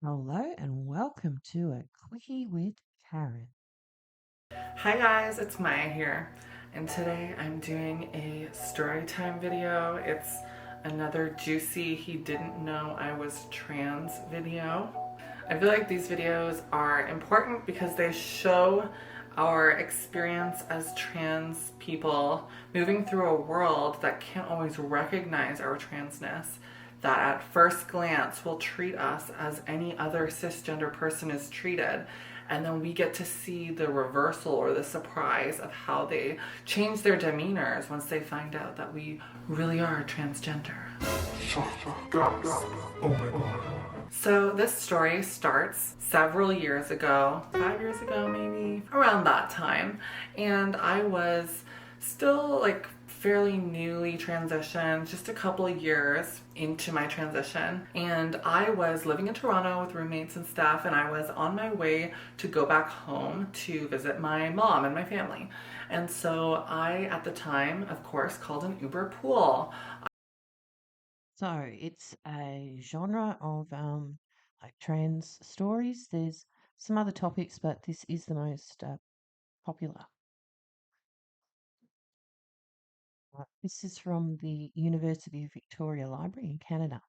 Hello and welcome to a Quickie with Karen. Hi guys, it's Maya here, and today I'm doing a storytime video. It's another juicy he didn't know I was trans video. I feel like these videos are important because they show our experience as trans people moving through a world that can't always recognize our transness, that at first glance will treat us as any other cisgender person is treated. And then we get to see the reversal or the surprise of how they change their demeanors once they find out that we really are transgender. Oh my god. So this story starts several years ago, 5 years ago maybe, around that time. And I was still like fairly newly transitioned, just a couple of years into my transition. And I was living in Toronto with roommates and stuff, and I was on my way to go back home to visit my mom and my family. And so I, at the time, of course, called an Uber pool. So it's a genre of like trans stories. There's some other topics, but this is the most popular. This is from the University of Victoria Library in Canada.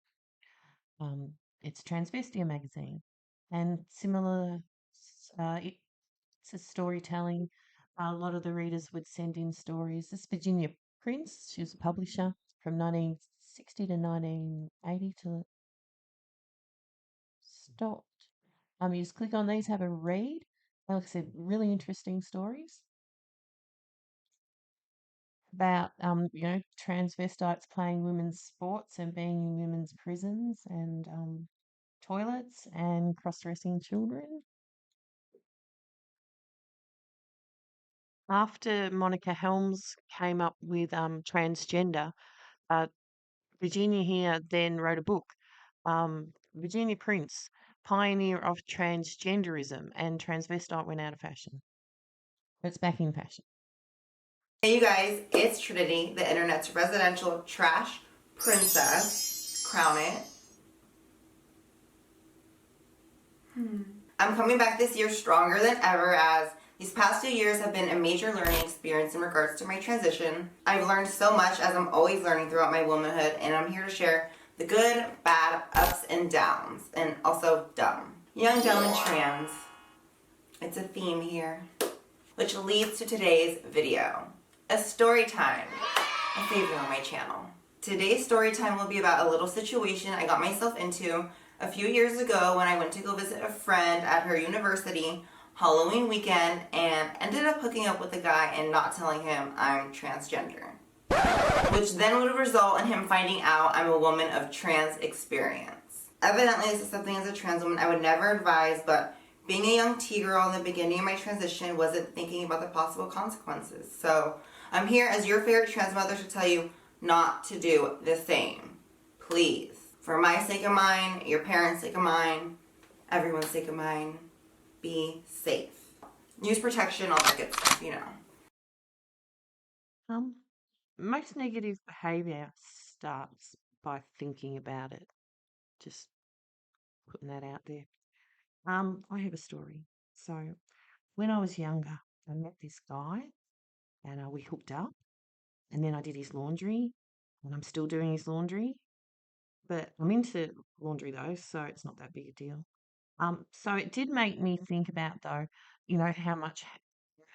It's Transvestia magazine, and similar. It's a storytelling. A lot of the readers would send in stories. This Virginia Prince, she was a publisher from 1960 to 1980 to stopped. You just click on these, have a read. Like I said, really interesting stories about transvestites playing women's sports and being in women's prisons and toilets and cross-dressing children. After Monica Helms came up with transgender, uh, Virginia here then wrote a book. Virginia Prince, pioneer of transgenderism, and transvestite went out of fashion. It's back in fashion. Hey you guys, it's Trinity, the internet's residential trash princess. Crown it. I'm coming back this year stronger than ever, as these past 2 years have been a major learning experience in regards to my transition. I've learned so much, as I'm always learning throughout my womanhood, and I'm here to share the good, bad, ups and downs, and also dumb. Young, dumb, and trans. It's a theme here, which leads to today's video. A story time, a favorite on my channel. Today's story time will be about a little situation I got myself into a few years ago when I went to go visit a friend at her university Halloween weekend and ended up hooking up with a guy and not telling him I'm transgender, which then would result in him finding out I'm a woman of trans experience. Evidently, this is something as a trans woman I would never advise, but being a young T-girl in the beginning of my transition, wasn't thinking about the possible consequences. So I'm here as your favorite trans mother to tell you not to do the same. Please. For my sake of mine, your parents' sake of mine, everyone's sake of mine, be safe. Use protection, all that good stuff, you know. Um, Most negative behavior starts by thinking about it. Just putting that out there. I have a story. So when I was younger, I met this guy and we hooked up, and then I did his laundry, and I'm still doing his laundry. But I'm into laundry though, so it's not that big a deal. So it did make me think about though, how much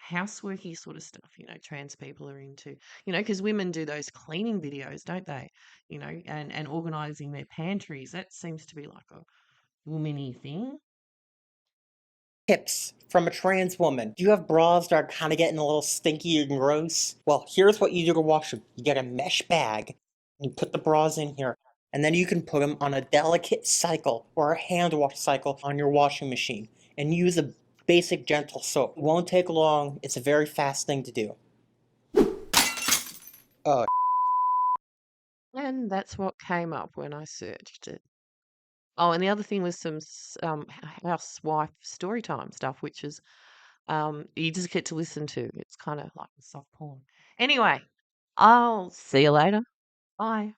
houseworky sort of stuff, trans people are into, because women do those cleaning videos, don't they? And organizing their pantries. That seems to be like a womany thing. Tips from a trans woman. Do you have bras that are kind of getting a little stinky and gross? Well, here's what you do to wash them. You get a mesh bag, and you put the bras in here, and then you can put them on a delicate cycle or a hand wash cycle on your washing machine, and use a basic gentle soap. It won't take long. It's a very fast thing to do. Oh, And that's what came up when I searched it. Oh, and the other thing was some housewife story time stuff, which is you just get to listen to. It's kind of like soft porn. Anyway, I'll see you later. Bye.